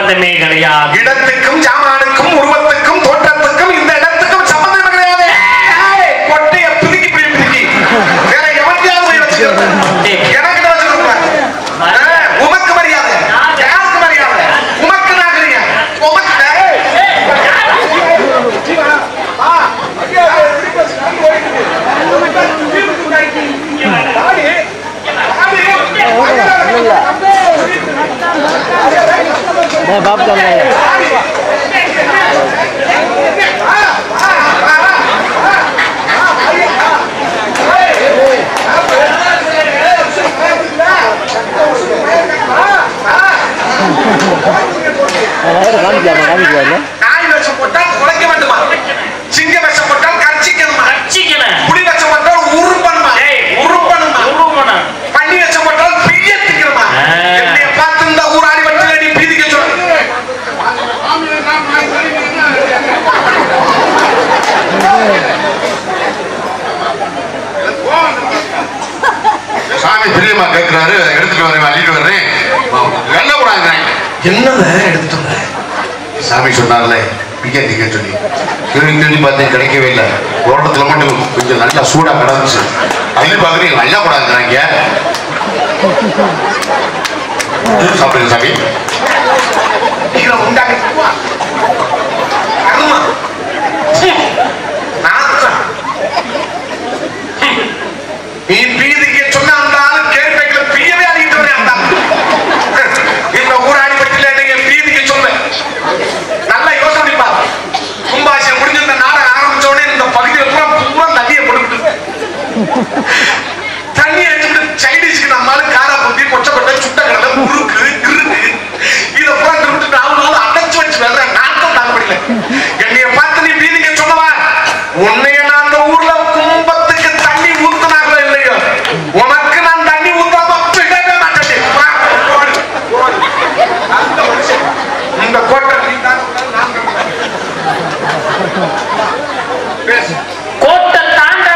சம்பந்தமே கிடையாது. இடத்துக்கும் ஜாமானுக்கும் உருவத்துக்கும் தோற்றத்துக்கும் இந்த இடத்துக்கும் சம்பந்தமே கிடையாது. கொட்டைய பிரிக்கி பிரிக்கி வேற எவனையாவது வச்சுக்கிறது எனக்கு தான் வச்சுருப்பாங்க. உமக்கு மரியாதை, யாருக்கு மரியாதை? உமக்கு நாகரிக உமக்கு बाप कर रहे हैं நாய் வேஷம் போட்டால் குலைக்க வேண்டுமா? சிங்க வேஷம் போட்டால் கர்ச்சிக்கணுமா? புலி வேஷம் போட்டால் உருப்பணுமா? பன்னி வேஷம் போட்டால் பிரியத்துக்கணுமா? என்னைய பார்த்து இந்த ஊராடி வச்சு நீ பீதிக்க சொல்ல. சாமி பிரியமா கேட்கிறாரு, எடுத்துட்டு வரேன் அள்ளிட்டு வர்றேன். என்ன கூடாது என்னத எடுத்துட்டு வர? சாமி சொன்னார்ல பிடிக்க சொல்லி தேடி பார்த்தேன், கிடைக்கவே இல்லை. தோட்டத்துல மட்டும் கொஞ்சம் நல்லா சூடா கிடந்துச்சு. அள்ளி பார்க்குறீங்க நல்லா கூடாதுங்கிறாங்க. சாப்பிடுங்க சாமி. உண்டாங்க நீ பீதிக்க சொன்ன அந்த ஆளு கேள்விகளை பிரியவே அடிக்கிட்டு வரேன். அந்த இந்த ஊராடி பட்டியல நீங்க பீதிக்க சொல்ல நல்லா யோசனை பாரு. கும்பாசியம் முடிஞ்ச இந்த நாடகம் ஆரம்பிச்ச உடனே இந்த பகுதியில் பூரா நதியை கொடுத்து தண்ணி அடிச்சுட்டு சைடிஷ்க்கு நம்மளால காரா பூத்தி கொச்சப்பட்ட சுட்ட கடலை முறுக்கு கிருக்கு இதை பூரா திருட்டு நாலு அடைச்சு வச்சு வெள்ள நாட்டம் தாங்க முடியல. என்னைய பார்த்து நீ பீதிக்க சொன்னவா? உன்னைய நான் அந்த ஊர்ல கும்பத்துக்கு தண்ணி ஊத்துனாங்களோ இல்லையோ, உனக்கு நான் தண்ணி ஊத்தாம விடவே மாட்டேன். இந்த கோட்டை நீ தான் பேசு. கோட்டை தாண்ட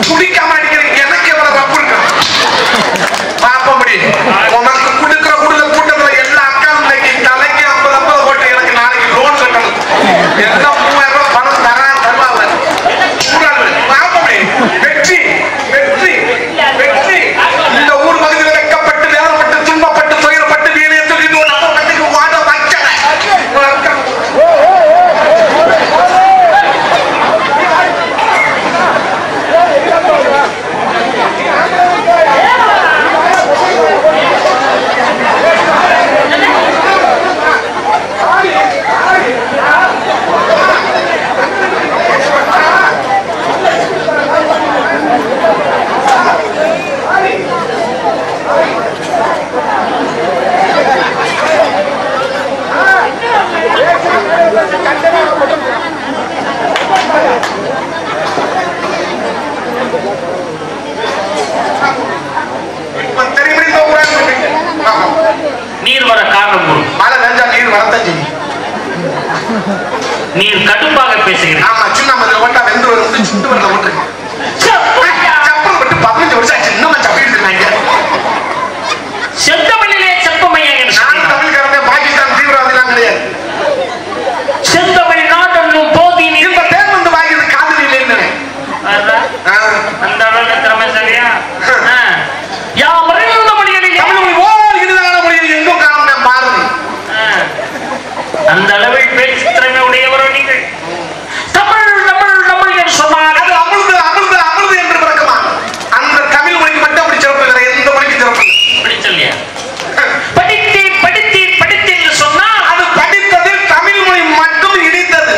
குடிக்காம அடிக்கிற எனக்கு எவ்வளவு ரப்பு இருக்கு பாப்ப முடியும். உனக்கு கொடுக்கிற கூட்டத்துல எல்லா அக்காவும் தலைக்கு 50 போட்டு எனக்கு நாளைக்கு லோன் கட்டணும். எல்லாம் 3000 ரூபாய் பணம் தருவாங்க. பாப்ப முடியும். வெற்றி வெற்றி வெற்றி. இந்த ஊர் பகுதியில் வைக்கப்பட்டு வேதப்பட்டு துன்பப்பட்டு துயரப்பட்டு வீணையை சொல்லிட்டு ஒரு அப்ப கட்டிக்கு வாட வைக்கல. நீர் வர காரணம் மழை நஞ்சா நீர் வரத்தான் செய்யும். நீர் கடுப்பாக பேசுகிறேன். ஆமா, சின்ன மதுரை வட்டா வெந்து வரும் சுட்டு வரல விட்டு சப்பம் விட்டு 15 வருஷம் ஆச்சு. இன்னும் சப்பீடு இருந்தாங்க. செந்தமிழிலே செப்பமையா என்று நான் தமிழ்காரனே, பாகிஸ்தான் தீவிரவாதிலாம் கிடையாது. செந்தமிழ் நாடென்னும் போதி இந்த பேர் வந்து வாங்கியது காதலி இல்லைன்னு அந்த அளவுக்கு திறமைசாலியா? யாம் அறிந்த மொழிகளில் தமிழ் மொழி இதுதான மொழியில் எங்கும் காரணம் பாரதி. அந்த அளவில் பேச்சு திறமை உடையவரோ நீங்கள்? தமிழ் தமிழ் தமிழ் என்று சொன்னால் அது அமிர்து அமிர்து அமிர்து என்று பிறக்குமா? அந்த தமிழ் மொழிக்கு மட்டும் அப்படி சிறப்பு இல்லை, எந்த மொழிக்கு சிறப்பு படிச்சல்லையா? படித்தேன் படித்தேன் படித்தேன் என்று சொன்னால் அது படித்ததில் தமிழ் மொழி மட்டும் இடித்தது,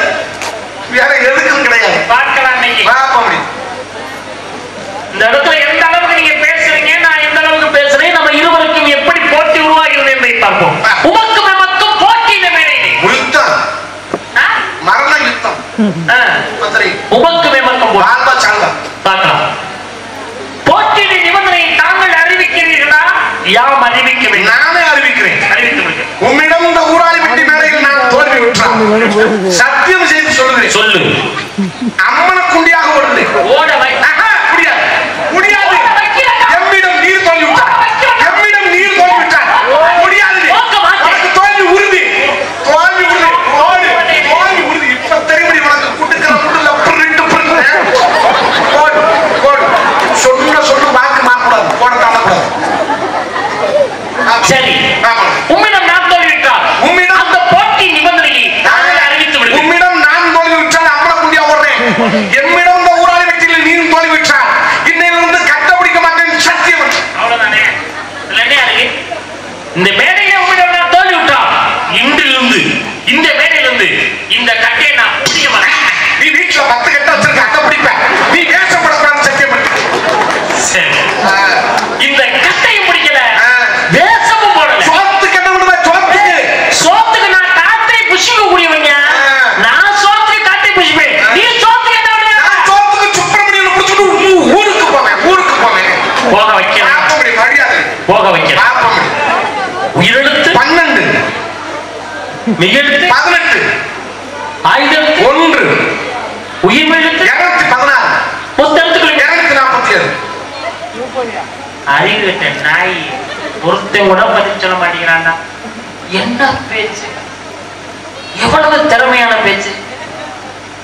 வேற எதுக்கும் கிடையாது. பார்க்கலாம் இன்னைக்கு. இந்த இடத்துல எந்த அளவுக்கு நீங்க பேசுறீங்க, நான் எந்த அளவுக்கு பேசுறேன், நம்ம இருவருக்கும் எப்படி போட்டி உருவாகிறது என்பதை பார்ப்போம். உமக்கும் நமக்கும் போட்டி இந்த மேடையிலே யுத்தம், மரண யுத்தம். உமக்கும் எமக்கும் வாழ்வா சாங்க யாம் அறிவிக்க வேண்டும். நானே அறிவிக்கிறேன். அறிவித்து விடுங்க. உம்மிடம் இந்த ஊராளி வெட்டி மேடையில் நான் தோல்வி விட்டான். சத்தியம் செய்து சொல்லுகிறேன். சொல்லு. அம்மன குண்டியாக ஓடுது. ஓட வை. முடியாது, முடியாது. எம்மிடம் நீர் தோல்வி விட்டார். எம்மிடம் நீர் தோல்வி விட்டார். முடியாது. உனக்கு தோல்வி உறுதி. தோல்வி உறுதி. ஓடு. தோல்வி உறுதி. இப்ப தெரியும்படி உனக்கு குட்டுக்கிற முள்ள புரிட்டு புரிட்டு. ஓடு, ஓடு. சொல்லு வாக்கு மாறக்கூடாது. ஓட தாழக்கூடாது. சரி. உம்மிடம் நான் தோல்விவிட்டால் உம்மிடம் அந்த போட்டி நிபந்தனையை நாங்களே அறிவித்து விடுவோம். உம்மிடம் நான் தோல்விவிட்டால் அம்மன குண்டியா ஓடுறேன். எம்மிடம் இந்த ஊராளி வெட்டியில் நீயும் தோல்விவிட்டால் இன்னையிலிருந்து கட்ட பிடிக்க மாட்டேன். சத்தியம். அவ்வளவுதானே? இல்லைன்னே அருகே இந்த மேடையில உம்மிடம் நான் தோல்விவிட்டால் இன்றிலிருந்து இந்த மேடையிலிருந்து இந்த கட்டையை நான் பிடிக்க மாட்டேன். நீ வீட்டுல 10 கட்ட வச்சிருக்க கட்ட பிடிப்ப. நீ வேஷப்படக்கூடாது. சத்தியம். சரி. இந்த கட்டையும் பிடிக்கல, வேஷமும் போடல. சோத்துக்கு என்ன பண்ணுவ? சோத்துக்கு நான் காட்டை புஷிக்க கூடியவங்க. நான் சோத்துக்கு காட்டை புஷிப்பேன். நீ சோத்துக்கு என்ன பண்ணுவ? நான் சோத்துக்கு சுப்பிரமணியன் பிடிச்சிட்டு ஊருக்கு போவேன். ஊருக்கு போவேன். போக வைக்கிறேன். அப்படி மரியாதை. போக வைக்கிறேன். உயிரெழுத்து 12, மிகெழுத்து 18, ஆயுதெழுத்து 1, உயிர்மெழுத்து 216, புத்தெழுத்துக்கள் 247. அறிவிட்ட நாய் ஒருத்தன் கூட பதில் சொல்ல மாட்டேங்கிறான்டா. என்ன பேச்சு, எவ்வளவு திறமையான பேச்சு.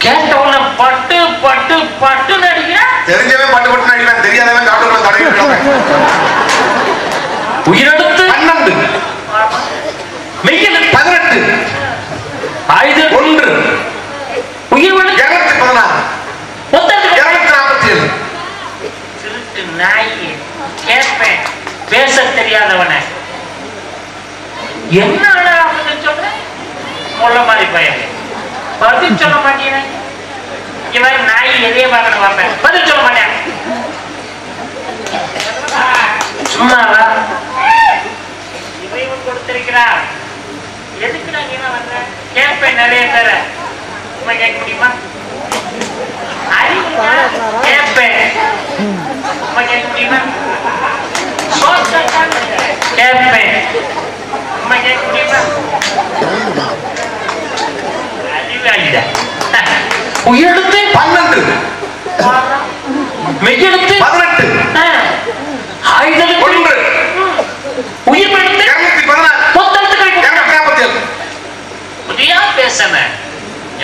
கேட்டவன பட்டு பட்டு பட்டு நடிக்கிறான். தெரிஞ்சவன் பட்டு பட்டு நடிப்பான். தெரியாதவன் காட்டுக்குள்ள தடவி விடுவான். உயிரெழுத்து 12, மெய்யெழுத்து 18, ஆயுதம் 1, உயிர்மெழுத்து 216, புத்தெழுத்துக்கள் 247. திருட்டு நாய் கேட்பேன். பேச தெரியாதவன என்ன அழகா பதில் சொல்ற? முள்ள மாதிரி பையன் பதில் சொல்ல மாட்டேன். இவன் நாய் எதைய பார்க்கணும் பார்ப்பேன். பதில் சொல்ல மாட்டேன். சும்மாவா இவன் கொடுத்திருக்கிறார். எதுக்கு நான் என்ன பண்றேன்? கேட்பேன் நிறைய தர. சும்மா கேட்க முடியுமா? அறிவு கேட்பேன். சும்மா கேட்க முடியுமா? கேட்பேன். சும்மா கேட்க முடியுமா? அறிவாளிடா. உயிரெழுத்து 12, மெய்யெழுத்து 18, ஆயுதெழுத்து 1, உயிர்மெழுத்து 216, புத்தெழுத்துக்கள் 247. புதியா பேசன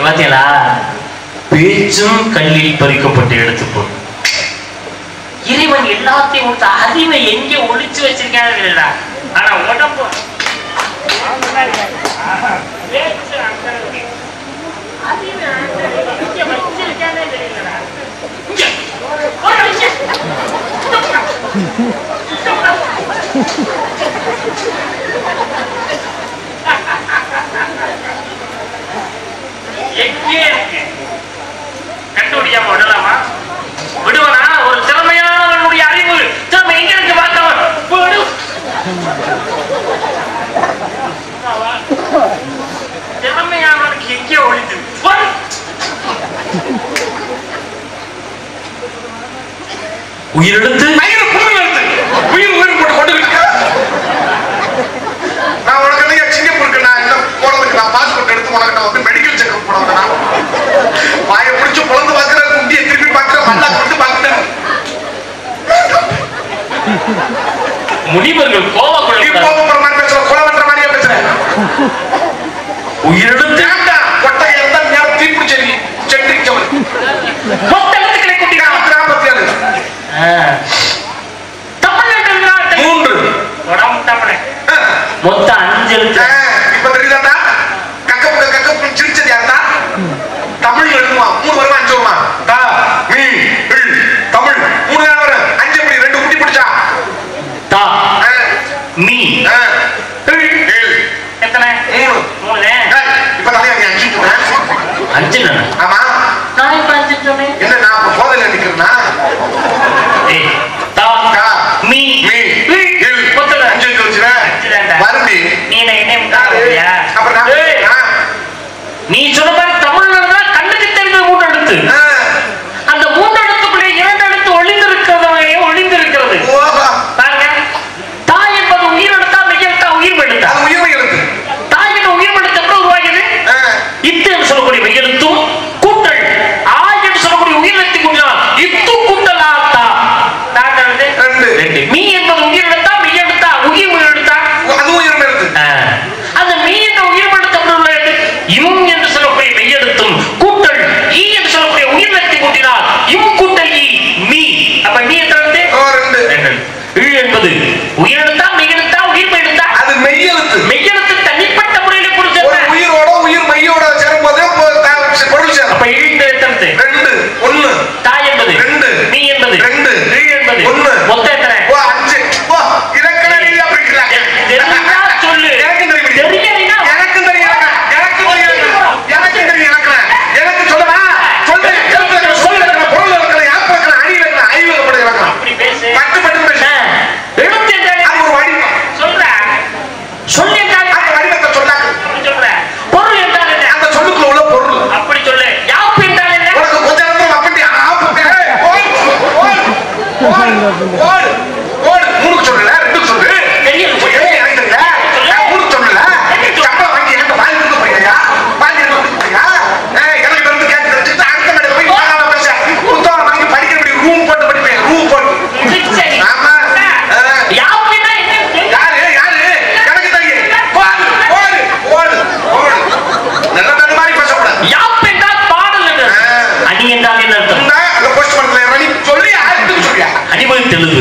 பாத்தீங்களா? பேச்சும் கல்லில் பறிக்கப்பட்டு எடுத்து போ. இறைவன் எல்லாத்தையும் கொடுத்த அறிவை எங்கே ஒளிச்சு வச்சிருக்காங்க. ஆனா உடம்பு பேச்சு அறிவை இங்க வச்சிருக்கானே தெரியலடா. எங்கே இருக்கு? கண்டுபிடிக்காம விடலாமா? விடுவனா? ஒரு திறமையானவனுடைய அறிவு திறமை எங்க இருக்கு பார்த்தவன் விடு. திறமையானவனுக்கு எங்கே ஒழித்து உயிரெழுத்து மயிறு புண்ணு எழுத்து. உயிர் போட்டு கொண்டு இருக்க. நான் உனக்கு என்ன சிங்கப்பூருக்கு நான் என்ன போறதுக்கு நான் பாஸ்போர்ட் எடுத்து உனக்கு நான் வந்து மெடிக்கல் செக்அப் போனவங்க. நான் வாயை பிடிச்சு பொழந்து பாக்குற, குண்டியை திருப்பி பாக்குற, மல்லா கொண்டு பாக்குறேன். முனிவர்கள் நீ கோவக்குள்ள கோபப்படுற மாதிரி பேசுற, கொலை பண்ற மாதிரியே பேசுற. உயிரெழுத்து வேண்டாம். கொட்டை எந்த நேரம் தீப்பிடிச்சடி சென்றிச்சவன். புத்தகத்துக்களை கூட்டினான். 47, தமிழ்நாட்டு 3, உடம்பு தமிழ் மொத்தம் 5 எழுத்து. இப்ப தெரியுதாண்டா? கக்க சிரிச்சது யாருடா? தமிழ் எழுதுமா? 3 வருமா 5 வருமா? டா மீ இல் தமிழ் 3 தான் வரும். 5 எப்படி 2 குட்டி பிடிச்சா? தா மீ இல் எத்தனை? 3. 3. இப்ப தானே நீ 5 சொன்ன. 5 நானே. ஆமா. நான் இப்ப 5 சொன்னேன். என்ன நான் இப்ப போதையில நிக்கிறேனா? ஏய் அப்ப நீ எத்தனை? 2. ஈ என்பது உயிரெழுத்தா மெய்யெழுத்தா உயிர் எடுத்தா? அது மெய்யெழுத்து. மெய்யெழுத்து தனிப்பட்ட முறையில புரிஞ்சு உயிரோட உயிர் மெய்யோட சேரும்போது பொருள் சேரும். அப்ப ஈ எத்தனை? 2. 1. தா என்பது 2. நீ என்பது 2. ஈ என்பது 1. மொத்தம் எத்தனை? 5. இலக்கண ரீதியா பிரிக்கலாம். தெரிஞ்சா சொல்லு. எனக்கு தெரியும். தெரியலைன்னா எனக்கு தெரியும். எனக்கு தெரியும். எனக்கு சொல்லவா? சொல்றேன். சொல்ல இலக்கணம், பொருள் இலக்கணம், யாப்பு இலக்கணம், அணி இலக்கணம், ஐவு இலக்கணம். அப்படி பேசு. பட்டு பேசு. எழுத்து என்றாலே அது ஒரு வடிவம். சொல்ற. சொல் என்றாலே அந்த வடிவத்தை சொல்லாங்க. அப்படி சொல்ற. பொருள் என்றால் என்ன? அந்த சொல்லுக்குள்ள உள்ள பொருள். அப்படி சொல்லு. யாப்பு என்றால் என்ன? உனக்கு கொஞ்ச நேரத்துல அப்படி ஓடு மூணுக்கு சொல்லல, 2க்கு சொல்லு. தெரியல. எனக்கு தெரியல. நான் மூணுக்கு சொல்லல. சம்பளம் வாங்கி எனக்கு வாங்கி கொடுக்க போறியா? வாங்கி கொடுக்க போறியா? எனக்கு வந்து கேட்டு தெரிஞ்சுட்டு அடுத்த மேடையில போய் நான் பேச புத்தகம் வாங்கி படிக்கிறபடி ரூம் போட்டு படிப்பேன். ரூம் போட்டு. சரி. ஆமா. யாப்புன்னா என்ன? யாரு எனக்கு தெரியும். ஓடு நல்ல தண்ணி மாதிரி பேசக்கூடாது. யாப்பு என்றால் பாடல் என்று. அணி என்றால் என்ன அர்த்தம்? அந்த போஸ்ட் பண்ணல சொல்லி யாருக்கு சொல்லியா? அணிவகுத்து எழுது.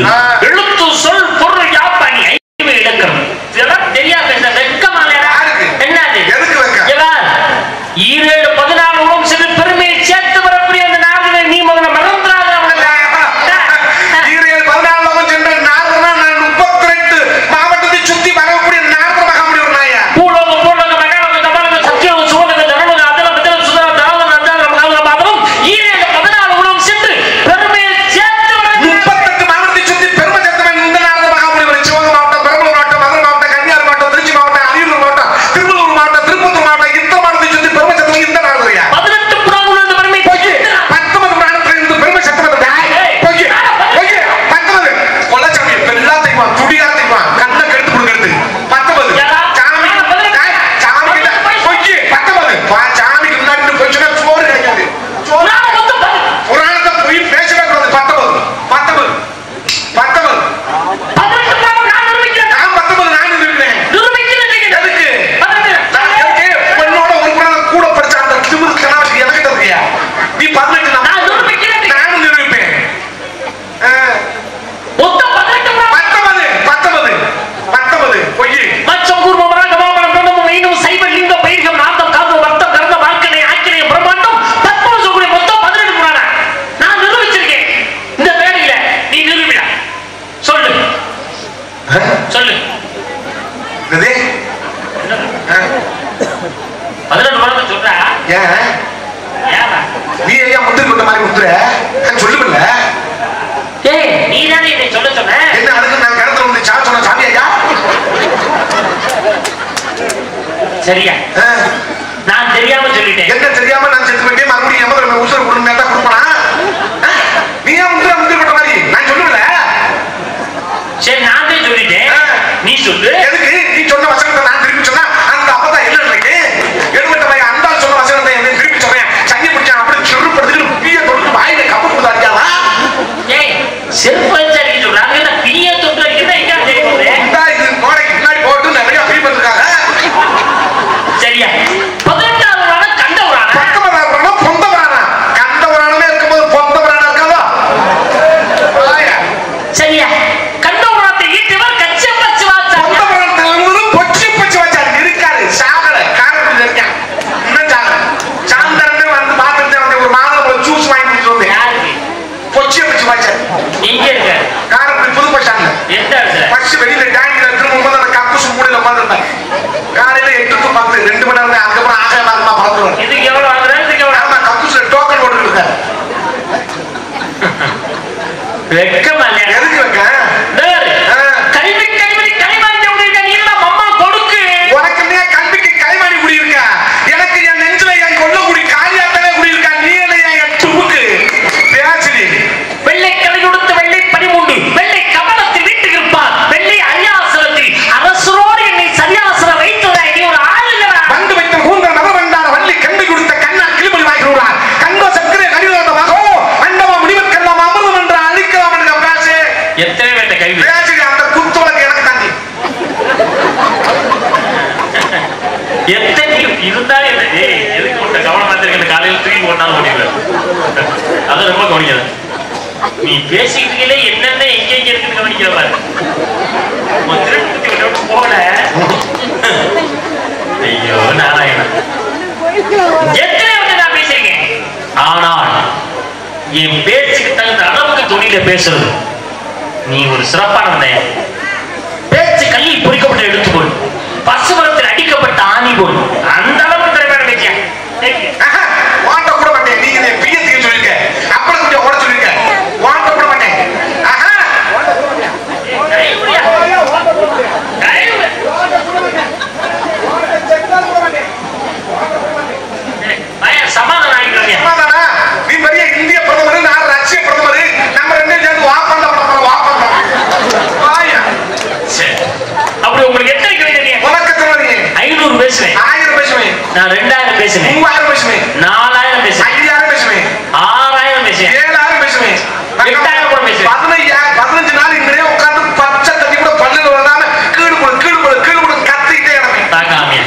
எழுத்து சொல் பொருள் யாப்பு அணி ஐந்து இலக்கணம். இதெல்லாம் தெரியாத பேச வெட்கமால யாருக்கு? என்னது? எதுக்கு வெட்கம்? இவர் 7 14 உலகம் சென்று பெருமையை சேர்த்து வரக்கூடிய அந்த நாடுகளை நீ முதல்ல மறந்துடாத. ஈரேல் 14 சென்ற நார்னா நான் 32 மாவட்டத்தை சுத்தி வரக்கூடிய நார்ன மகாமுடி ஒரு நாயா. பூலோக மகாலோக தபாலக சத்தியோக சுவனக தருணக அதல விதல சுதர தாவன அந்தான மகாலோக பாதம் 7 14 உலகம் சென்று பெருமையை சேர்த்து வரக்கூடிய 38 மாவட்டத்தை சுத்தி பெருமை சேர்த்தவன் இந்த நார்ன மகாமுடி ஒரு சிவகங்கை மாவட்டம், பெரம்பலூர் மாவட்டம், மதுரை மாவட்டம், கன்னியாகுமரி மாவட்டம், திருச்சி மாவட்டம், அரியலூர் மாவட்டம், திருவள்ளூர் மாவட்டம், திருப்பத்தூர் மாவட்டம், இந்த மாவட்டத்தை சுத்தி பெருமை சேர்த்தவன் இந்த நார்னையா. 18 புறாவுல இந்த பெருமை 19 மாவட்டத்தில் இருந்து பெருமை சேர்த்தவன் 19 கொல்லச்சாமி எல்லாம் தெரியுமா? துடியா தெரியுமா? கண்ணை கெடுத்து கொடுக்கிறது 19 சாமி சாமிக்கு முன்னாடி போய் சொன்னா சோறு கிடைக்காது. புராணத்தை போய் பேசவே கூடாது. 19 நான் 19 நான் இருக்கிறேன். எதுக்கு? பெண்ணோட ஒரு புராணம் கூட படிச்ச அந்த திமிரு கணவன் எனக்கு தெரியா? நீ 18 நானும் நிரூபிப்பேன். 19 பொய். மச்சம் கூர்மமரா கமாபலம் பிரம்மம் மெய்னும் சைவ லிங்க பைர்கம் நாதம் காதம் வர்த்தம் கர்ண வாழ்க்கை ஆக்கினை பிரம்மாண்டம் தத்துவம் சொல்லக்கூடிய மொத்தம் 18 புராண நான் நிரூபிச்சிருக்கேன். இந்த வேலையில நீ நிரூபிடா. சொல்லு. இது 18 புராணம் சொல்றா. ஏன் ஏமா நீ ஏன் முந்திரி கொட்ட மாதிரி முத்துற? சொல்லுமில்ல. ஏய் நீ தானே இதை சொல்ல சொன்ன. என்ன அதுக்கு நான் கிணத்துல வந்து சாப்பிட சொன்ன சாமி ஐயா? சரியா? நான் தெரியாம சொல்லிட்டேன். என்ன தெரியாம நான் செத்து போயிட்டே மறுபடியும் எமதுல உசுர கொடுங்க தான் கொடுப்பனா? நீ ஏன் முந்திரி கொட்ட மாதிரி? நான் சொல்லுமில்ல. சரி நான் தான் சொல்லிட்டேன். நீ சொல்லு. எதுக்கு நீ சொன்ன வசனத்தை நான் திருப்பி சொன்னா அந்த அப்பதான் என்ன இருக்கு? எடுபட்ட பையன் அந்த சொன்ன வசனத்தை என்ன திருப்பி சொல்றேன். சங்கி பிடிச்சா அப்படி சுருப்படுத்துக்கு பிய தொடுத்து வாயில கப்பு கொடுத்தாடியாவா? ஏய் செருப்பு வச்சா நீ சொல்றாங்க. என்ன பிய தொட்டு வைக்கிறதா எங்க தெரியும்? இது கோடைக்கு பின்னாடி போட்டு நிறைய ஃபீல் பண்ணிருக்காங்க. சரியா? 18வது புராணம் கண்ட புராணம். 19வது புராணம் பொந்த புராணம். கண்ட புராணமே இருக்கும்போது பொந்த புராணம் இருக்காதா? சரியா? கண்ட புராணத்தை ஈட்டவர் கச்சப்ப சிவாச்சாரியார். பொந்த புராணத்துல பொச்சி வச்சாரு இருக்காரு. சாகல காரணத்துல இருக்கான். இன்னும் சாகல. சாந்தரமே வந்து பாத்துட்டு வந்து ஒரு மாதம் ஜூஸ் வாங்கி கொடுத்து வந்தேன். யாருக்கு? பொச்சி வச்சாரு. எங்க இருக்க? காரணத்துல புது பஸ் ஸ்டாண்ட்ல. எந்த இடத்துல? பஸ் வெளியில டேங்க்ல திரும்ப அந்த கக்கூசு மூடில உட்காந்துருப்பேன். காலையில 8 to 10 2 மணி நேரம். அதுக்கப்புறம் ஆகாயமா பறந்துருவேன். இதுக்கு எவ்வளவு வாங்குற? இதுக்கு எவ்வளவு? ஆமா கக்கூசுல டோக்கன் போட்டு இருக்காரு. வெக்கமா இல்லையா? எதுக்கு வைக்க? கல்வி கைமாறி உடைய நீ அம்மா கொடுக்கு. உனக்கு நீ கல்விக்கு கைமாறி குடி இருக்க. எனக்கு என் நெஞ்சில என் கொல்ல குடி காலியாத்தலே குடி இருக்கா. நீ என்ன என் துமுக்கு பேசுறீ? வெள்ளை கலை கொடுத்து வெள்ளை பனிமுண்டு வெள்ளை கமலத்தில் வீட்டுக்கு இருப்பார். வெள்ளை அரியாசனத்தில் அரசரோடு என்னை சரியாசனம் வைத்ததா நீ ஒரு ஆள் இல்லவா? வந்து வைத்த கூந்தல் நபர் வந்தார். வள்ளி கம்பி கொடுத்த கண்ணால் கிளிமொழி வாய்க்கிறார். கண்டோ சக்கரை கடிதமாக மண்டபம் முடிவெல்லாம் அமிர்தம் என்று அழிக்கலாம் என்று பேசு. எத்தனை வேட்ட கைவி பேசுறீ? அந்த குத்துவலுக்கு எனக்கு தாண்டி எத்தனை இருந்தாலே எதுக்கு கவனம் பார்த்திருக்கேன். காலையில் தூக்கி போட்டாலும் முடியல. அது ரொம்ப கவனிக்காது. நீ பேசிக்கிட்டே என்னென்ன எங்க இருக்குன்னு கவனிக்கிற பாரு. திருப்பி போல. ஐயோ நாராயணா, எத்தனை வந்து நான் பேசிருக்கேன். ஆனால் என் பேச்சுக்கு தகுந்த அளவுக்கு தொழில பேசுறது நீ ஒரு சிறப்பானவனே. பேச்சு கையில் பொறிக்கப்பட்ட எடுத்துக்கொள், பசுமரத்தில் அடிக்கப்பட்ட ஆணி போல் அந்த அளவுக்கு திறமையான பேச்சியா வாண்ட கூட மாட்டேன். நீங்க பிஎத்துக்கு சொல்லிருக்க, அப்புறம் கொஞ்சம் ஓட சொல்லிருக்க. வாண்ட கூட மாட்டேன். சமாதானம் ஆகிக்கிறீங்க. நீ பெரிய இந்திய பிரதமர், நான் ரஷ்ய பிரதமர், நம்ம ரெண்டு சேர்ந்து வாப்பந்த படம் வாப்பந்த. அப்படி உங்களுக்கு எத்தனை கவிதை? உனக்கு தெரியும். 500 பேசுவேன், 1000 பேசுவேன், நான் 2000 பேசுவேன், 3000 பேசுவேன், 4000 பேசுவேன், 5000 பேசுவேன், 6000 பேசுவேன், 7000 பேசுவேன், 8000 கூட பேசுவேன். 15 நாள் இங்கே உட்கார்ந்து பச்சை தண்ணி கூட பல்லுல வராம கீழ் போடு கீழ் போடு கீழ் போடு கத்திக்கிட்டே கிடப்பேன். பார்க்கலாமே,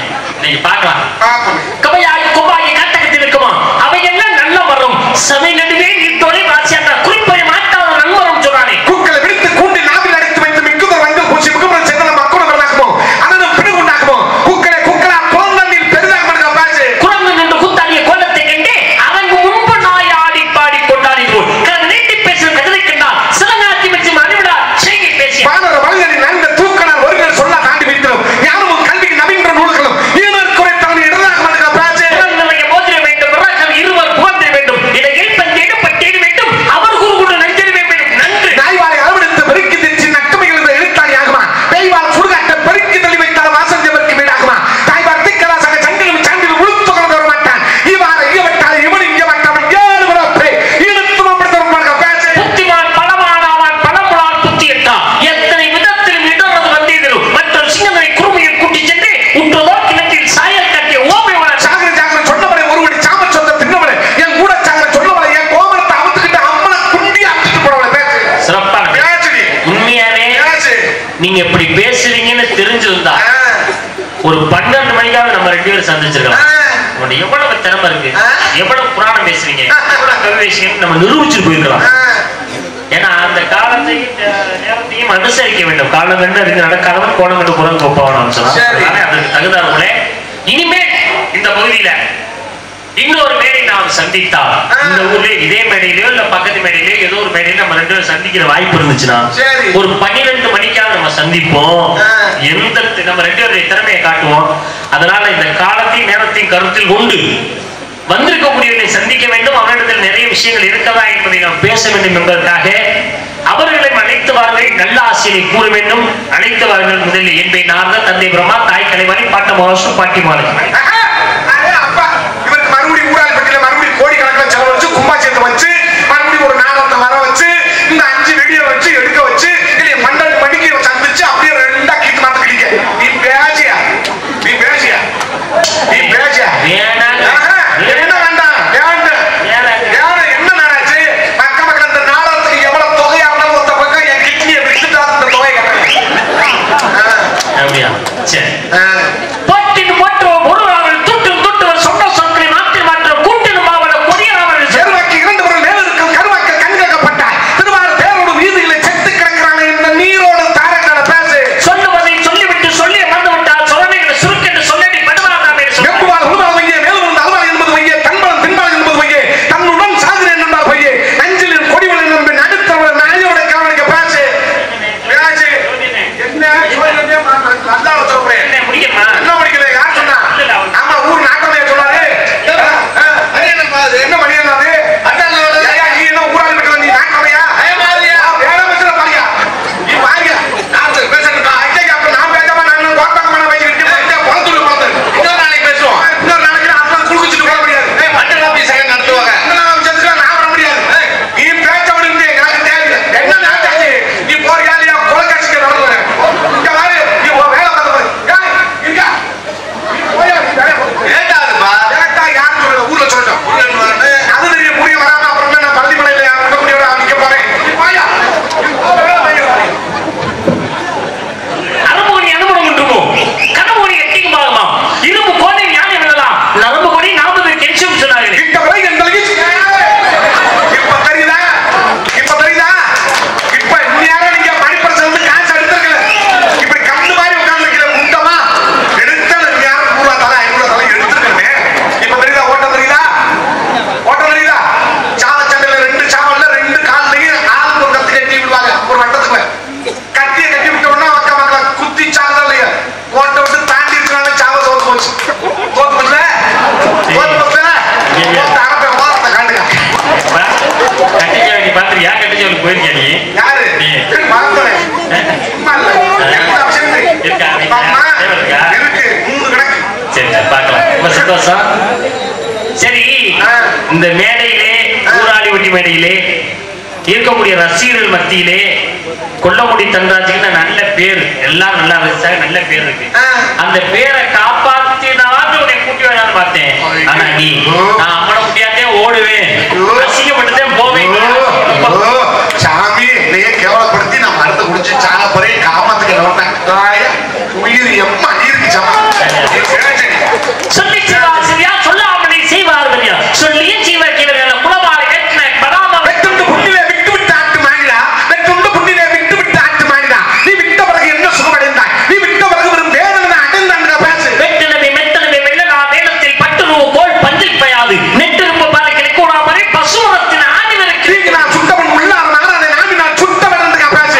நீங்க பார்க்கலாம். பாப்போம். கவையாய் கும்பாய் கட்டகத்தில் இருக்குமா அவை எல்லாம் நல்ல வரும் சபை நடுவே நீ தொலை வாசியாட்ட குறிப்பை மாட்டாத நண்பரும் சொன்னானே. குக்களை விடுத்து கூண்டி நாவில் அடைத்து வைத்து மிக்குதல் வந்து பூச்சி முகமுடன் சேர்ந்த மக்களும் வரலாக்குமோ அதனும் பிடிவு உண்டாக்குமோ குக்களை குக்களா குழந்தையில் பெரிதாக இருக்க பாச்சு குழந்தை நின்று கூத்தாடிய கோலத்தை கண்டு அவனுக்கு முன்பு நாய் ஆடி பாடி கொண்டாடி போல் நீட்டி பேசுற கதை கண்டால் சிலங்காத்தி வச்சு மணிவிடா செய்கை பேசி பாடற வழிகளில் நன்கு தூக்கனால் ஒருவர் சொல்ல தாண்டி வைத்திரும் ஞானமும் கல்விக்கு நவீன நூல்களும் ஈனர் குறைத்தவன் இடதாக இருக்க பாச்சு மோதிர வேண்டும் இருவர் புகழ்ந்திட வேண்டும் இதை எழுப்பன் எடுப்பட்டேடு வேண்டும் அவர் குருகுடன் நஞ்சரிவே வேண்டும் நன்று நாய்வாலை அளவெடுத்து பெருக்கி திருச்சி நட்டுமைகள் இருந்த எழுத்தாளி ஆகுமா பெய்வால் சுடுகாட்ட பெருக்கி தள்ளி வைத்தால் வாசல் ஜெபருக்கு வீடாகுமா தாய்வார் திக்கராசாக சண்டிலும் சாண்டிலும் உளுத்துகள் வர மாட்டான் இவ்வாறு இயவட்டால் இவன் இங்க மாட்டான் ஏழு வரப்பே இழுத்தும் அப்படித்தான் பேச்சு புத்திமான் பலமானவன் பலமுடால் புத்தியிட்டான் எத்தனை விதத்தில் இடறது வந்தீர்களும் மற்றொரு சிங்கங்களை குறுமையில் கூட்டிச் சென்று உற்றதோ கிணற்றில் சாயல் கட்டிய ஓமை வளர் சாகர சாகர சொன்னவரை ஒருவடி சாம சொந்த தின்னவரை என் கூட சாகர சொன்னவரை என் கோமரத்தை அவுத்துக்கிட்டு அம்மனை குண்டி அடிச்சுட்டு போறவளை பேச்சு சிறப்பான பேச்சு உண்மையாவே பேச்சு நீங்க இப்படி பேசுறீங்கன்னு தெரிஞ்சிருந்தா ஒரு 12 மணிக்காவது நம்ம 2 பேரும் சந்திச்சிருக்கலாம். உங்கள்ட்ட எவ்வளவு திறமை இருக்கு, எவ்வளவு புராணம் பேசுறீங்க, எவ்வளவு கவி பேசுறீங்க நம்ம நிரூபிச்சுட்டு போயிருக்கலாம். ஏன்னா அந்த காலத்தையும் நேரத்தையும் அனுசரிக்க வேண்டும். காலம் கண்டு அதுக்கு நடக்காதவன் கோலம் கண்டு குரல் கோப்பவன் சொன்னாங்க. அதுக்கு தகுந்தார்களே இனிமேல் இந்த பகுதியில இன்னொரு மேடை நாம் சந்தித்தால் இந்த ஊர்ல இதே மேடையிலயோ இல்ல பக்கத்து மேடையிலயோ ஏதோ ஒரு மேடையில நம்ம 2 பேரும் சந்திக்கிற வாய்ப்பு இருந்துச்சுன்னா ஒரு 12 மணிக்காக நம்ம சந்திப்போம். எந்த நம்ம 2 பேருடைய திறமையை காட்டுவோம். அதனால இந்த காலத்தையும் நேரத்தையும் கருத்தில் கொண்டு வந்திருக்கக்கூடியவர்களை சந்திக்க வேண்டும். அவரிடத்தில் நிறைய விஷயங்கள் இருக்கதா என்பதை நாம் பேச வேண்டும் என்பதற்காக அவர்களை அழைத்து வாருங்கள், நல்ல ஆசிரியை கூற வேண்டும். அழைத்து வாருங்கள். முதலில் என்பை நார்ந்த தந்தை பிரம்மா, தாய் கலைவாணி, பாட்ட மகாவிஷ்ணு, பாட்டி மாலை. அப்பா இவருக்கு மறுபடியும் ஊரால் மறுபடியும் கோடிக்கணக்கில் செலவு வச்சு கும்பாட்சியத்தை வச்சு மறுபடியும் ஒரு நாடகத்தை வர வச்சு இந்த 5 வீடியோ வச்சு எடுக்க வச்சு இல்லையா 12 மணிக்கு சந்திச்சு அப்படியே 2 கிளிக்கு மாத்த கிளிக்க நீ பேசியா நீ பேசியா நீ பேசியா என்ன வேண்டாம் என்ன நாடாச்சு மக்க மக்கள் அந்த நாடகத்துக்கு எவ்வளவு தொகையா இருந்தாலும் ஒருத்த பக்கம் என் கிட்னியை விட்டுட்டா அந்த தொகை அப்படியா? சரி. பட்டின் மற்றும் ஒருவர்கள் துட்டும் துட்டுவர் சொன்ன சொற்களை மாற்றி மாற்ற கூட்டின் மாவட்ட கொடியவர்கள் சேர்வாக்கி 2 முறை மேலிருக்கும் கருவாக்க கண்காக்கப்பட்டார் திருவாரூர் பேரோடு வீதி போயிருக்கியா நீ? யாரு நீ. மறந்துறேன். சும்மா இல்ல. எல்லா விஷயமும் இருக்கு. இருக்கா? பாப்பா, இருக்கா? இருக்கு 3 கிடக்கு. சரி பார்க்கலாம். ரொம்ப சந்தோஷம். சரி, இந்த மேடையிலே ஊராளிவட்டி மேடையிலே இருக்கக்கூடிய ரசிகர்கள் மத்தியிலே கொல்லமுடி தன்ராஜுக்கு நல்ல பேர், எல்லாம் நல்லா ரசிச்சாங்க, நல்ல பேர் இருக்கு. அந்த பேரை காப்பாத்தினாவது உன்னை கூட்டி வேணான்னு பார்த்தேன். ஆனா நீ நான் அம்மனை முடியாதே ஓடுவேன், ரசிக்கப்பட்டுதான் போவேன். சாமி என்னையே கேவலப்படுத்தி நான் மருந்து குடிச்சு சாக போறேன், காப்பாத்துக்க உயிர் எம்மா இருக்கு சாமா. சொல்லி செய்வாசிரியா சொல்லாமலே செய்வார்கள், சொல்லியே செய்வார்கள். குலமாலை கேட்கிற படாம வெட்டுண்டு புண்ணிலே விட்டு விட்டு ஆட்டு மாறிடா, வெட்டுண்டு புண்ணிலே விட்டு விட்டு ஆட்டு மாறிடா. நீ விட்ட பிறகு என்ன சுகமடைந்தாய்? நீ விட்ட பிறகு வெறும் வேதனை அடைந்தாங்க பேசு. வெட்டினவை மெத்தனவை வெள்ளனா வேலத்தில் பட்டுருவ கோல் பஞ்சில் பயாது நெட்டிரும்ப பாலக்கிளை கூடாமரை பசுமரத்தின் ஆணிவருக்கு நான் சுட்டவன் உள்ளார் நாரானே நாமி நான் சுட்டவன் என்று பேசு.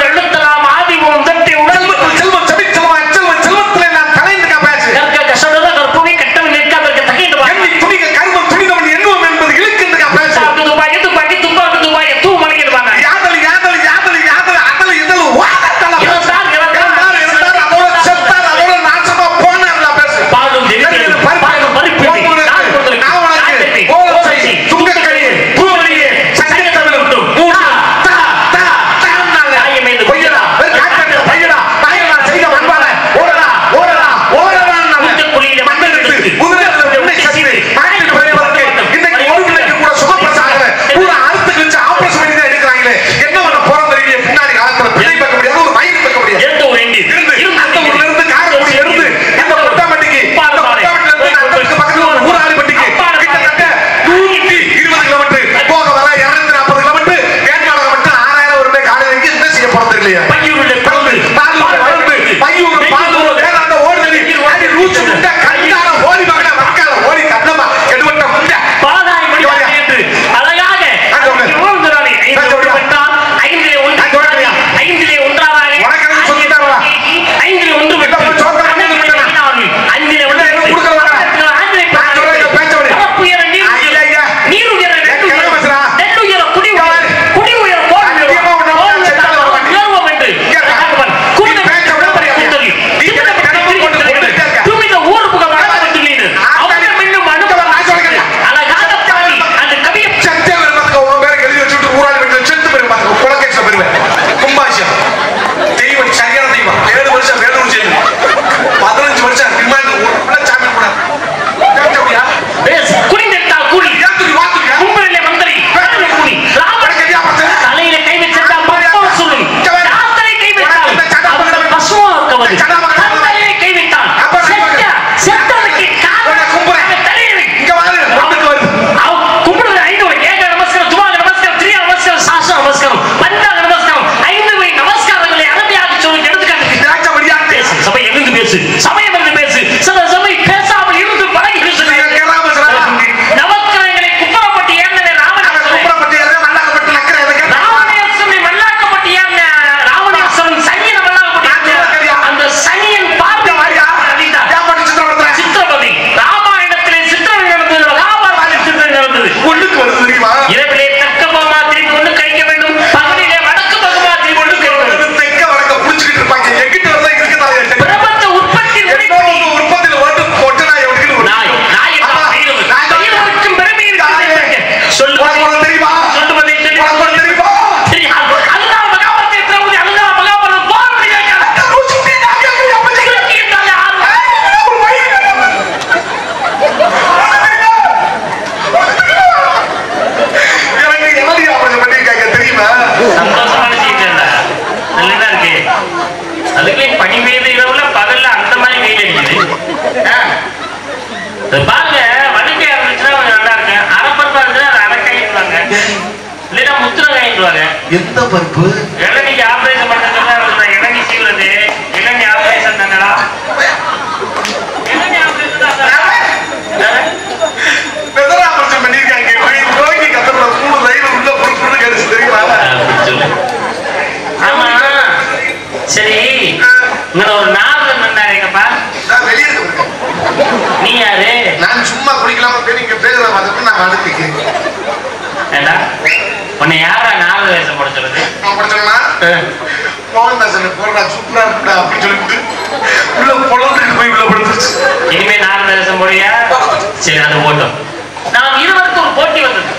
எழுத்தலாம் ஆதி உன் தட்டி உடல் செல்வம் செவிச்செல்வம் அச்செல்வம் செல்வத்திலே நான் தலைந்து பேசு. கற்க கசடத கற்புவி கட்டவன் நிற்காதற்கு தகைந்து வா எண்ணி துணிக கர்மம் துணிதவன் எண்ணுவம் என்பது இழுக்கின்ற பேசு. துபாய் துபாய் துப்பாக்கு துபாய் தூ மணிக்கிடுவாங்க. யாதல் யாதல் யாதல் யாதல் அதல் இதல் வாதல் இருந்தார் இருந்தார் இருந்தார் அதோட செத்தார் அதோட நாசமா போனார்ல பேசு. பாடும் தெவிக்கிறது பாடும் பறிப்பு நான் கொடுத்து நான் உனக்கு ஓலை சுங்கக்கடி பூமணியே சங்கத்தமிழ் உண்டு மூணு தா தா தான்னால தாயமேது பொய்யடா காக்கட்ட பையடா தாயடா செய்த மண்பால ஓடடா ஓடடா ஓடடான்னால முத்துக்குளியில மண்ணெடுத்து குதிரையில உன்னை கட்டி மாட்டிட்டு போறவருக்கு இன்னைக்கு ஒரு பிள்ளைக்கு கூட சுகப்பிரசாதம் பூரா அறுத்து கிழிச்சு ஆபரேஷன் பண்ணி தான் எடுக்கிறாங்களே. என்ன பண்ண போறோம் தெரியல. பின்னாடி காலத்துல பிள்ளை பார்க்க முடியாது, ஒரு மயிர் பார்க்க முடியாது. எந்த ஒரு எண்டி இருந்து அந்த ஊர்ல இருந்து காரக்குடி இருந்து இந்த கொட்டாம்பட்டிக்கு இந்த கொட்டாம்பட்டில இருந்து அந்த பக்கத்துல ஒரு ஊராளிப்பட்டிக்கு கிட்டத்தட்ட 120 கிலோமீட்டர் போக வர 240 கிலோமீட்டர் வேட்பாளர் மட்டும் 6000 ரூபாய் காலையில என்ன செய்ய போறது தெரியலையா. பையூரில் பிறந்து பாலூர் வளர்ந்து பையூர் பாலூர் வேதாந்த ஓடுதடி அடி ரூச்சு முட்டை கண்டார ஓடி வாங்க வக்கால ஓடி கண்ணமா எடுவட்ட முட்டை பாதாய் மணி என்று அழகாக உணர்ந்தானே. ஐந்திலே ஒன்றாக ஐந்திலே ஒன்று விட்டு ஐந்திலே ஒன்று பரப்புயர நீர் உயர நெல் உயர குடி உயர உயர்வோம் என்று துமித ஊர் புக வளர்த்துள்ளீர்கள் அவங்க மீண்டும் அனுபவம் அழகாக பாடி அந்த கவியை செத்து பெருமாங்க குலகேச பெருமை கும்பாசியம் தெய்வம் சரியான தெய்வம் 7 வருஷம் வேலூர் ஜெயில் 15 வருஷம் ரிமாண்ட் உள்ள சாமி கூட குடிந்தால் கூலி கும்பலிலே மந்திரி கூலி தலையில கை வச்சிருந்தா பக்கம் சொல்லும் யாத்திரை கை வைத்தால் அவர்கள் பசுவா இருக்கவது தலையிலே கை வைத்தால் செத்ததுக்கு தலையை கும்பிடுவது 5 ஏக நமஸ்காரம் துவாக நமஸ்காரம் திரியா நமஸ்காரம் சாச நமஸ்காரம் பஞ்சாக நமஸ்காரம் 5 வகை நமஸ்காரங்களை அரபியாக சொல்லி எடுத்துக்காட்டு சபை எழுந்து பேசு சமயம் இருந்து பேசு சில சபை பேசாமல் இருந்து பழகி பேசு நவக்கிரகங்களை கும்பரப்பட்டு ஏறினவே ராவணேஸ்வரனை மல்லாக்கப்பட்டு ஏறின ராவணேஸ்வரன் சனியனை மல்லாக்கப்பட்டு அந்த சனியன் பார்த்து சித்திரபதி ராமாயணத்திலே சித்திரம் நடந்தது, மகாபாரதத்தில் சித்திரம் நடந்தது. ஒண்ணுக்கு வருது தெரியுமா. இரவிலே தக்க பகமா திரும்பி கொண்டு கழிக்க வேண்டும், பகலிலே வடக்கு பகமா திரும்பி கொண்டு கழிக்க வேண்டும். தெக்க வடக்க புடிச்சுக்கிட்டு இருப்பாங்க. எங்கிட்ட வரதா இருக்குதா பிரபஞ்ச உற்பத்தி உற்பத்தியில் ஓட்டு போட்டு நான் எப்படி நாய் நாய்க்கும் பெருமை இருக்கு. உனக்கு தெரியுமா சொல்லுவதை சொல்லி உனக்கு தெரியுமா அதுதான் மகாபாரதத்தை திரௌபதி அதுதான் மகாபாரதம் போர் முடியாது. எனக்கு எவ்வளவு ஆபரேஷன் பண்ணிருக்காங்க தெரியுமா. சந்தோஷமான செய்தில்ல, நல்லதா இருக்கு. அதுக்குள்ளே பனி பெய்த இரவுல பகல்ல அந்த மாதிரி வெயில் அடிக்குது. பாருங்க, வலிமையா இருந்துச்சுன்னா கொஞ்சம் நல்லா இருக்கு. அரைப்பருப்பா இருந்துச்சுன்னா அதை அரைக்காயிடுவாங்க, இல்லைன்னா முத்திர காயிடுவாங்க. எந்த பருப்பு இளநிக்கு ஆபரேஷன் பண்றதுதான் இளநி செய்வது. இளநி ஆபரேஷன் தானடா, இளநி ஆபரேஷன் தான். வெதர் ஆபரேஷன் பண்ணிருக்காங்க. ரோகி கத்தப்பட 3 லைன் உள்ள பொறுப்புன்னு கிடைச்சு தெரியுமா. ஆமா சரி, இங்க ஒரு நாவல் நன்னாருக்கப்பா. நான் வெளியே இருக்கேன். நீ யாரு? நான் சும்மா குடிக்கலாம போய் நீங்க பேசுற மாதிரி நான் அடுத்துக்கு ஏண்டா உன்னை யாரா நாவல் வேஷம் போட சொல்றது? பண்றது? நான் படிச்சோம்னா மோகன்தாசன் போறா சூப்பரா இருக்குடா அப்படின்னு சொல்லிட்டு உள்ள பொழந்துட்டு போய் உள்ள படுத்துச்சு. இனிமே நான் தேசம் போறியா? சரி, அது போட்டோம். நாம் இருவருக்கு ஒரு போட்டி வந்தது.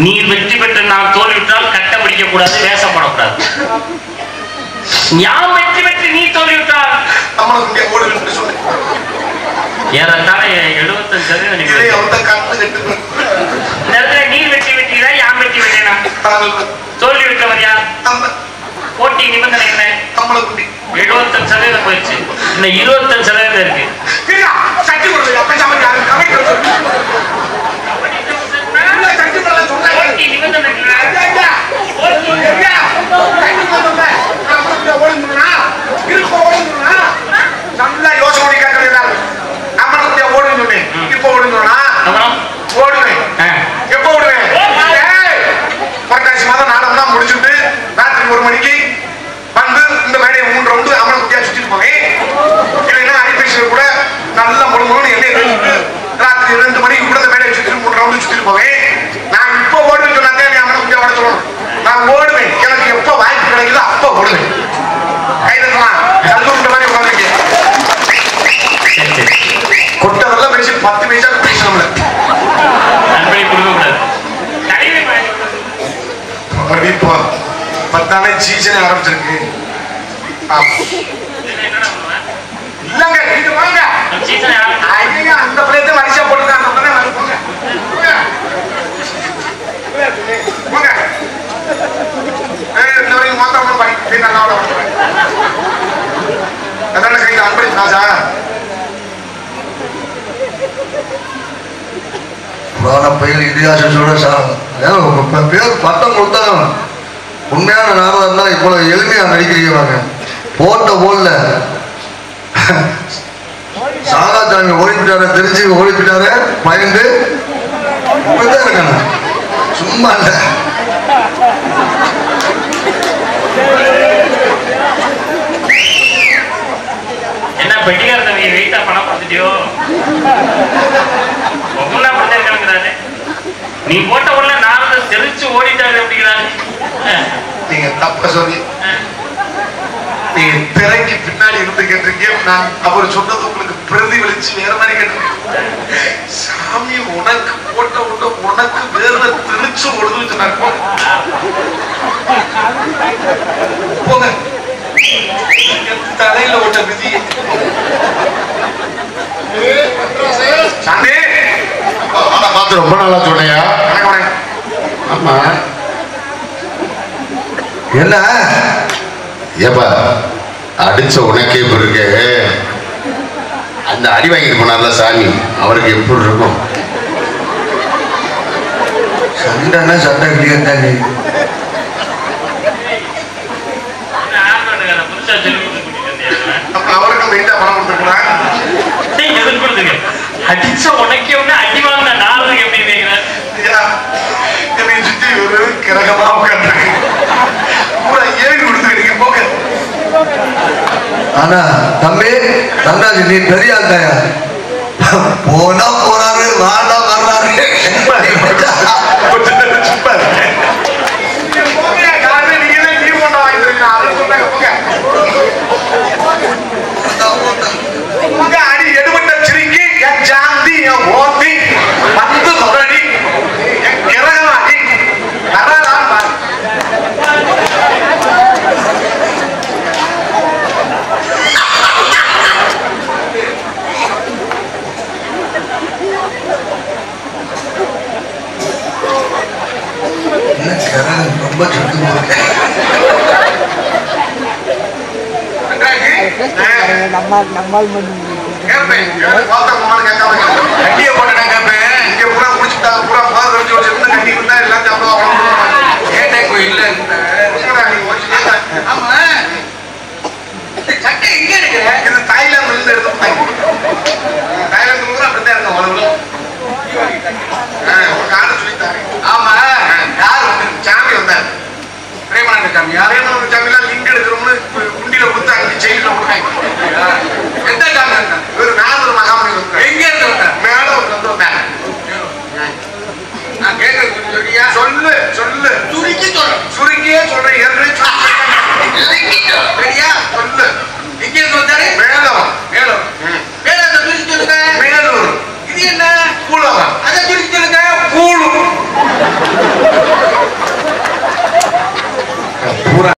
நீ வெற்றி பெற்று நான் தோல்விட்டால் கட்ட பிடிக்க கூடாது, வேஷம் போடக்கூடாது. யாம் வெற்றி பெற்று நீ தோல்விட்டால் நம்மளுக்கு இங்கே ஓடுன்னு சொன்னேன். ஏறத்தாழ 75% கண்ணு கட்டு இந்த இடத்துல நீ வெற்றி பெற்றீரா யாம் வெற்றி பெற்றேனா? தோல்வி விட்டவர் யார்? போட்டி நிபந்தனை என்ன? 75% போயிடுச்சு. இந்த 25% இருக்கு. போட்டி நிபந்தனை நல்லா யோசனை கேட்கறாங்க. அம்மனுக்கு ஓடுன்னு சொன்னேன். இப்ப ஓடுனா ஓடுவேன். எப்ப ஓடுவேன்? புரட்டாசி மாதம் நாடகம் தான் முடிச்சுட்டு ராத்திரி 1 மணிக்கு வந்து இந்த மேடையை 3 ரவுண்டு அம்மன் குட்டியா சுத்திட்டு போவேன். இல்லைன்னா அடிப்பேசியில் கூட நல்லா முழுமுழுன்னு எண்ணெய் ராத்திரி 2 மணிக்கு கூட இந்த மேடையை சுத்திட்டு 3 ரவுண்டு சுத்திட்டு போவேன். நான் இப்ப ஓடுவேன்னு சொன்னாங்க, நீ அம்மன் குட்டியா ஓட சொல்லணும். நான் ஓடுவேன். எனக்கு எப்ப வாய்ப்பு கிடைக்குதோ அப்ப ஓடுவேன். கைதட்டலாம். கல்லுண்ட மாதிரி உட்காந்துருக்கேன். கொட்டதெல்லாம் பேசி 10 பைசா பேசணும்ல. நண்பனை கொடுக்க கூடாது. இப்போ 10 சீசன் ஆரம்பிச்சிருக்கு. இல்லங்க, நீங்க வாங்க. ஐயா, அந்த பிளேட் மனுஷா போட்டுருக்காங்க. இந்த வரைக்கும் மொத்தம் பாடி நல்லா அதான கையில் அன்பளி ராஜா. புராண பயில் இதிகாசத்தோட பேர் பட்டம் கொடுத்தாங்க. உண்மையான நாரதம் தான் இவ்வளவு எளிமையா நடிக்கிறீங்க. போட்ட போடல சாதாச்சாமி ஓடிப்பிட்டார தெரிஞ்சு ஓடிப்பிட்டார பயந்து இப்படிதான் இருக்கணும். சும்மா இல்ல. என்ன பெட்டிக்கார தம்பி வெயிட்டா பணம் கொடுத்துட்டியோ? நீ போட்ட உடனே நாரத தெரிச்சு ஓடிட்டாரு அப்படிங்கிறாரு. நீங்க தப்ப சொல்லி நீங்க திரைக்கு பின்னாடி இருந்து கேட்டிருக்கீங்க. நான் அவர் சொன்னது உங்களுக்கு பிரதிபலிச்சு வேற மாதிரி கேட்டிருக்கேன். சாமி உனக்கு போட்ட உடனே உனக்கு வேற தெரிச்சு ஓடுதுன்னு சொன்னாங்க. போங்க, தலையில ஓட்ட விதி. சாமி பார்த்து ரொம்ப நாளா சொன்னையா? ஆமா, என்ன ஏப்பா அடிச்ச உனக்கே பிறகு அந்த அடி வாங்கிட்டு போனார்ல சாமி, அவருக்கு எப்படி இருக்கும்? சண்டைன்னா சண்டை கிளியர் தான். நீ புதுசா சொல்லி கொடுத்துருக்கீங்க. அவருக்கு வெயிட்டா பணம் கொடுத்துருக்கலாம். எதுக்கு கொடுத்துருங்க? அடிச்ச உனக்கே ஒண்ணு அடி வாங்கின நாளுக்கு எப்படி கேட்கிறேன்? என்னை சுத்தி ஒரு கிரகமா உட்காந்துருக்கு. பூரா ஏறி கொடுத்துருக்கீங்க. போக ஆனா தம்பி தந்தாஜி நீ பெரிய ஆள்தாயா. போனா போறாரு, வாடா வர்றாரு. அடி எடுபட்ட சிரிக்கி என் ஜாந்தி என் ஓத்தி 10 தொடடி என் கிரகமாகி வரலாம். ரொம்ப சுட்டு நம்மால் கேட்பேன். கேட்காம